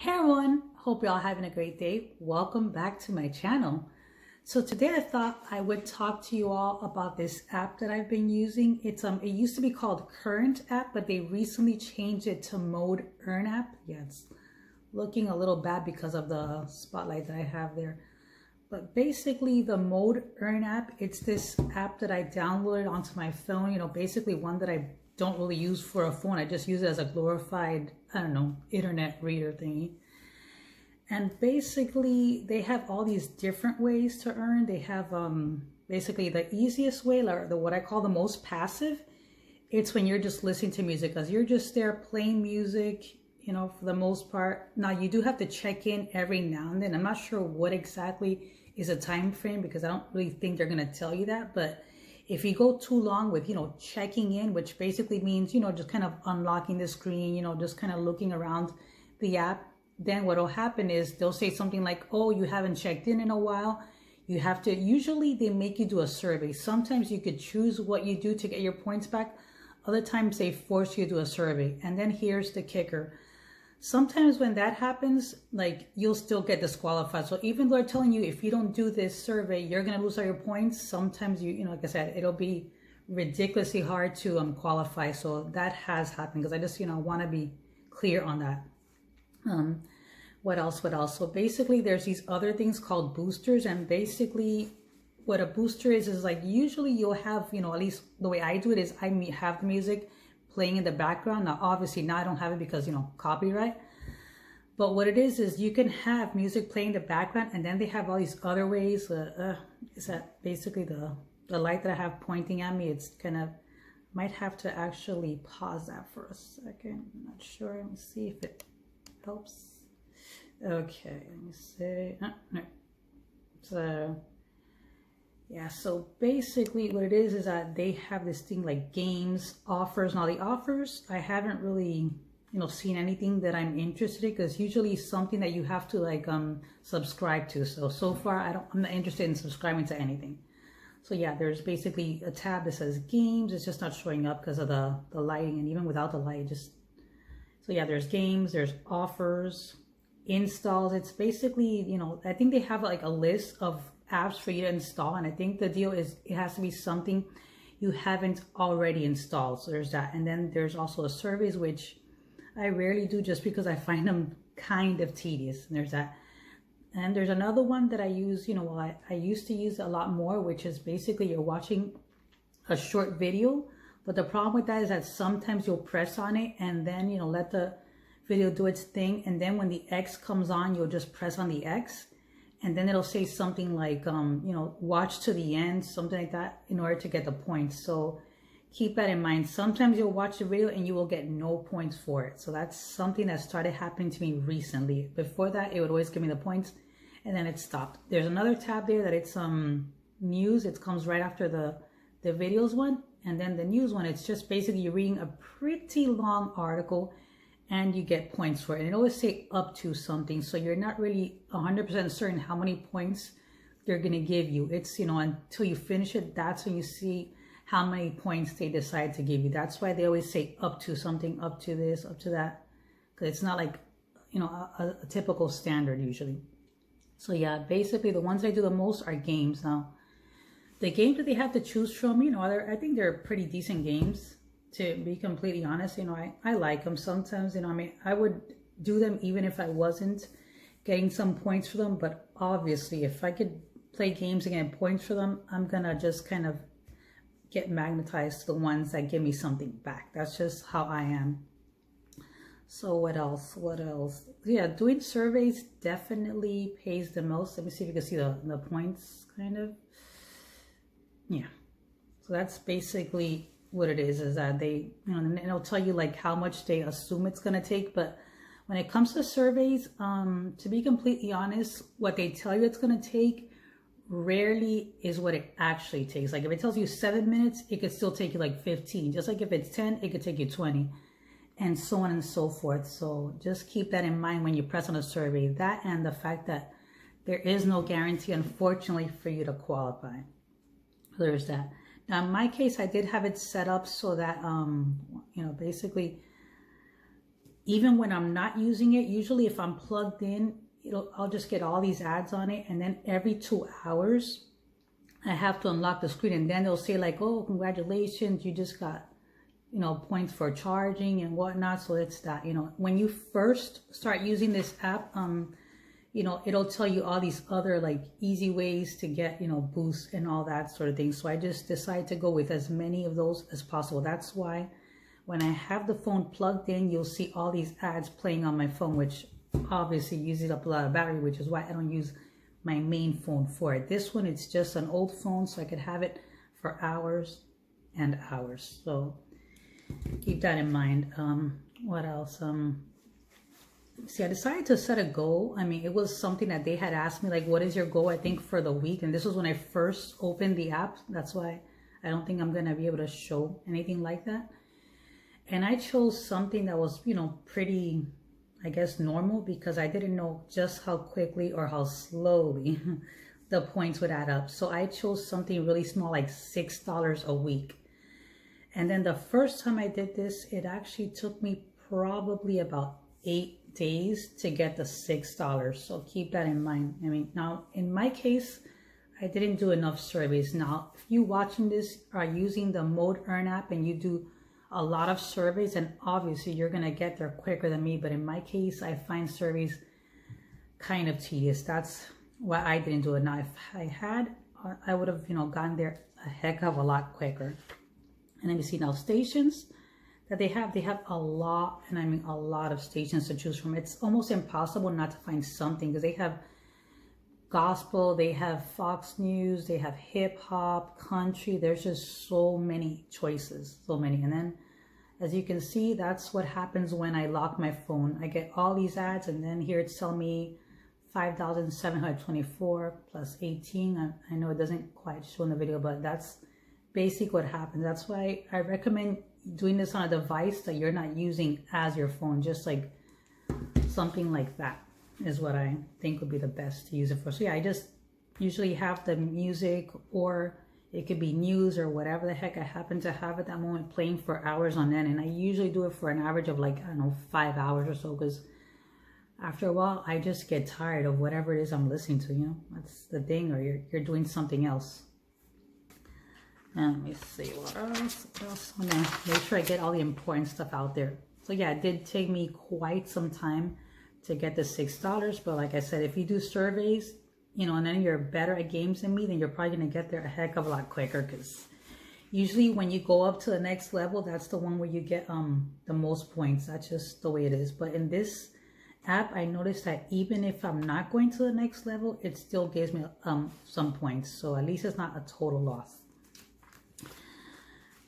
Hey everyone, hope you're all having a great day. Welcome back to my channel. So today I thought I would talk to you all about this app that I've been using. It used to be called Current app, but they recently changed it to Mode Earn app. Yeah, it's looking a little bad because of the spotlight that I have there. But basically the Mode Earn app, it's this app that I downloaded onto my phone, basically one that I don't really use for a phone. I just use it as a glorified, I don't know, internet reader thingy. And basically they have all these different ways to earn. They have basically the easiest way, or what I call the most passive. It's when you're just listening to music, because you're just there playing music, for the most part. Now you do have to check in every now and then. I'm not sure what exactly is a time frame, because I don't really think they're going to tell you that. But if you go too long with, checking in, which basically means, just kind of unlocking the screen, just kind of looking around the app, then what will happen is they'll say something like, oh, you haven't checked in a while. You have to, usually they make you do a survey. Sometimes you could choose what you do to get your points back. Other times they force you to do a survey. And then here's the kicker. Sometimes when that happens, like, you'll still get disqualified. So even though they're telling you, if you don't do this survey, you're going to lose all your points, sometimes like I said, it'll be ridiculously hard to qualify. So that has happened, because I just, want to be clear on that. What else? So basically there's these other things called boosters, and basically what a booster is like, usually you'll have, at least the way I do it is I have the music playing in the background. Now obviously now I don't have it because copyright, but what it is you can have music playing in the background, and then they have all these other ways. Is that basically the light that I have pointing at me? It's kind of, might have to actually pause that for a second. I'm not sure. Let me see if it helps. Okay, let me see. No. So yeah, so basically what it is that they have this thing like games, offers. Now the offers, I haven't really seen anything that I'm interested in, because usually something that you have to like subscribe to. So far I'm not interested in subscribing to anything. So yeah, there's basically a tab that says games. It's just not showing up because of the lighting, and even without the light, so yeah, there's games, there's offers, installs. It's basically, I think they have like a list of apps for you to install, and I think the deal is it has to be something you haven't already installed. So there's that. And then there's also the surveys, which I rarely do just because I find them kind of tedious. And there's that. And there's another one that I use, I used to use a lot more, which is basically you're watching a short video. But the problem with that is that sometimes you'll press on it and then, let the video do its thing. And then when the X comes on, you'll just press on the X. And then it'll say something like, watch to the end, something like that, in order to get the points. So keep that in mind. Sometimes you'll watch the video and you will get no points for it. So that's something that started happening to me recently. Before that, it would always give me the points, and then it stopped. There's another tab there that it's news. It comes right after the videos one. And then the news one, it's just basically you're reading a pretty long article and you get points for it. And it always say up to something. So you're not really 100% certain how many points they're going to give you. It's, until you finish it, that's when you see how many points they decide to give you. That's why they always say up to something, up to this, up to that. Because it's not like, a typical standard usually. So yeah, basically the ones I do the most are games. Now, the games that they have to choose from, I think they're pretty decent games, to be completely honest. I like them sometimes. I would do them even if I wasn't getting some points for them. But obviously, if I could play games and get points for them, I'm gonna just kind of get magnetized to the ones that give me something back. That's just how I am. So what else? Yeah, doing surveys definitely pays the most. Let me see if you can see the points, kind of. Yeah, so that's basically what it is that they, and it'll tell you like how much they assume it's going to take. But when it comes to surveys, to be completely honest, what they tell you it's going to take rarely is what it actually takes. Like if it tells you 7 minutes, it could still take you like 15. Just like if it's 10, it could take you 20, and so on and so forth. So just keep that in mind when you press on a survey. That, and the fact that there is no guarantee, unfortunately, for you to qualify. There's that. Now in my case, I did have it set up so that basically even when I'm not using it, usually if I'm plugged in, I'll just get all these ads on it, and then every 2 hours I have to unlock the screen, and then they'll say like, oh, congratulations, you just got, you know, points for charging and whatnot. So it's that, you know, when you first start using this app, you know, it'll tell you all these other like easy ways to get, you know, boosts and all that sort of thing. So I just decided to go with as many of those as possible. That's why when I have the phone plugged in, you'll see all these ads playing on my phone, which obviously uses up a lot of battery, which is why I don't use my main phone for it. This one, it's just an old phone, so I could have it for hours and hours. So keep that in mind. What else? See, I decided to set a goal. I mean, it was something that they had asked me, like, what is your goal, I think, for the week? And this was when I first opened the app. That's why I don't think I'm going to be able to show anything like that. And I chose something that was, you know, pretty, I guess, normal, because I didn't know just how quickly or how slowly the points would add up. So I chose something really small, like $6 a week. And then the first time I did this, it actually took me probably about 8 days to get the $6. So keep that in mind. I mean, now in my case, I didn't do enough surveys. Now, if you watching this are using the Mode Earn app and you do a lot of surveys, and obviously you're going to get there quicker than me. But in my case, I find surveys kind of tedious. That's why I didn't do it. Now, if I had, I would have, you know, gotten there a heck of a lot quicker. And then you see now stations that they have a lot, and I mean a lot of stations to choose from. It's almost impossible not to find something, because they have gospel, they have Fox News, they have hip hop, country. There's just so many choices, so many. And then as you can see, that's what happens when I lock my phone. I get all these ads, and then here it's telling me 5,724 plus 18. I know it doesn't quite show in the video, but that's basically what happens. That's why I recommend doing this on a device that you're not using as your phone. Just like something like that is what I think would be the best to use it for. So yeah, I just usually have the music, or it could be news or whatever the heck I happen to have at that moment, playing for hours on end. And I usually do it for an average of like, I don't know, 5 hours or so, because after a while I just get tired of whatever it is I'm listening to, you know. That's the thing, or you're doing something else. And let me see what else. I'm gonna make sure I get all the important stuff out there. So yeah, it did take me quite some time to get the $6, but like I said, if you do surveys, you know, and then you're better at games than me, then you're probably gonna get there a heck of a lot quicker, because usually when you go up to the next level, that's the one where you get the most points. That's just the way it is. But in this app, I noticed that even if I'm not going to the next level, it still gives me some points. So at least it's not a total loss.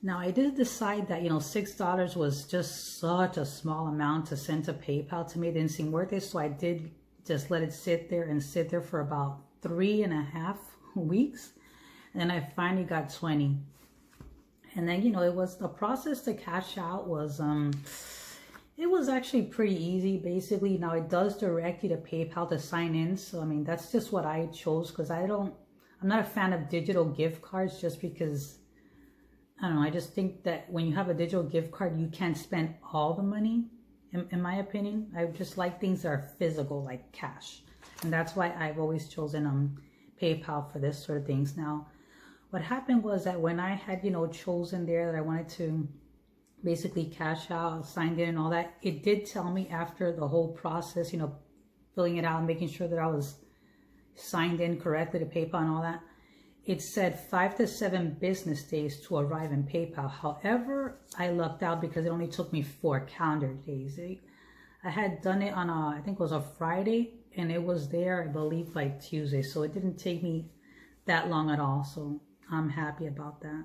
Now, I did decide that, you know, $6 was just such a small amount to send to PayPal. To me, it didn't seem worth it. So I did just let it sit there for about 3.5 weeks. And then I finally got 20. And then, you know, it was the process to cash out was, it was actually pretty easy. Basically, now it does direct you to PayPal to sign in. So, I mean, that's just what I chose, because I'm not a fan of digital gift cards, just because, I don't know, I just think that when you have a digital gift card, you can't spend all the money, in my opinion. I just like things that are physical, like cash. And that's why I've always chosen PayPal for this sort of things. Now, what happened was that when I had, you know, chosen there that I wanted to basically cash out, signed in and all that, it did tell me after the whole process, you know, filling it out and making sure that I was signed in correctly to PayPal and all that, it said 5 to 7 business days to arrive in PayPal. However, I lucked out because it only took me 4 calendar days. I had done it on I think it was a Friday, and it was there, I believe, like Tuesday. So it didn't take me that long at all. So I'm happy about that.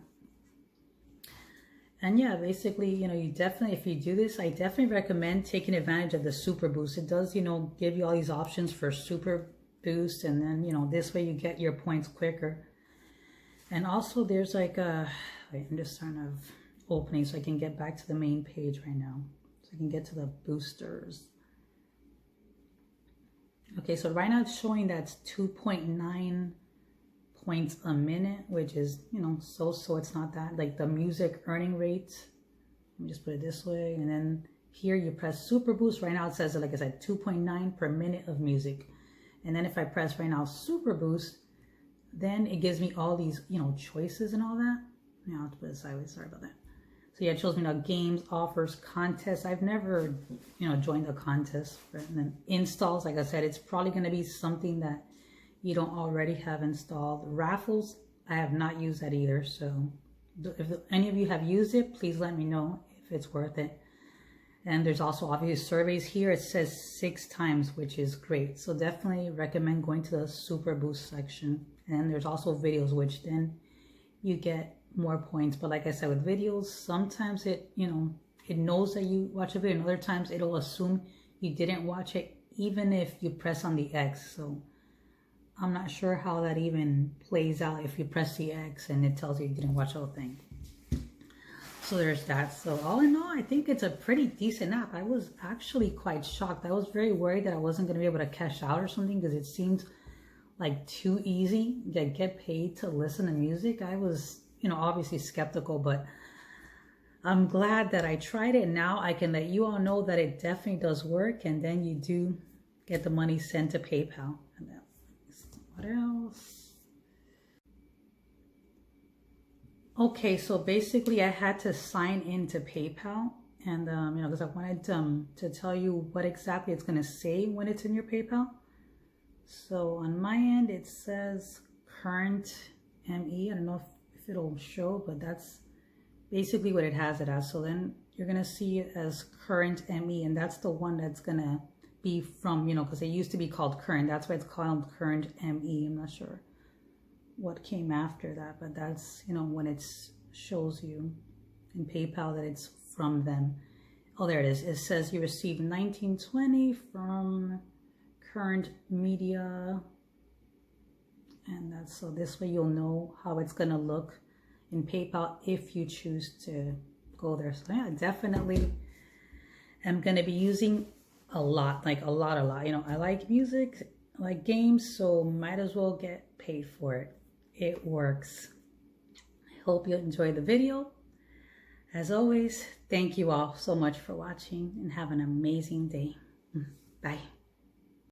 And yeah, basically, you know, you definitely, if you do this, I definitely recommend taking advantage of the Super Boost. It does, you know, give you all these options for Super Boost. And then, you know, this way you get your points quicker. And also there's like wait, I'm just trying to opening so I can get back to the main page right now. So I can get to the boosters. Okay, so right now it's showing that's 2.9 points a minute, which is, you know, so it's not that, like the music earning rate. Let me just put it this way. And then here you press Super Boost. Right now it says, like I said, 2.9 per minute of music. And then if I press right now Super Boost, then it gives me all these, you know, choices and all that. Now I'll put it sideways, sorry about that. So yeah, it shows me now games, offers, contests. I've never, you know, joined a contest. And then installs, like I said, it's probably going to be something that you don't already have installed. Raffles, I have not used that either. So if any of you have used it, please let me know if it's worth it. And there's also obviously surveys here. It says 6 times, which is great. So definitely recommend going to the Super Boost section. And there's also videos, which then you get more points. But like I said, with videos, sometimes it, you know, it knows that you watch a video, and other times it'll assume you didn't watch it even if you press on the X. So I'm not sure how that even plays out if you press the X and it tells you you didn't watch the whole thing. So there's that. So all in all, I think it's a pretty decent app. I was actually quite shocked. I was very worried that I wasn't going to be able to cash out or something, because it seemed like too easy to get paid to listen to music. I was, you know, obviously skeptical, but I'm glad that I tried it. Now I can let you all know that it definitely does work, and then you do get the money sent to PayPal. And then, what else? Okay, so basically I had to sign into PayPal, and you know, because I wanted to tell you what exactly it's going to say when it's in your PayPal. So on my end, it says current ME. I don't know if it'll show, but that's basically what it has it as. So then you're going to see it as current ME, and that's the one that's going to be from, you know, because it used to be called current. That's why it's called current ME. I'm not sure what came after that, but that's, you know, when it shows you in PayPal that it's from them. Oh, there it is. It says you received 1920 from Current Media, and that's, so this way you'll know how it's gonna look in PayPal if you choose to go there. So yeah, definitely am gonna be using a lot, like a lot. You know, I like music, I like games, so might as well get paid for it. It works. I hope you enjoyed the video. As always, thank you all so much for watching, and have an amazing day. Bye.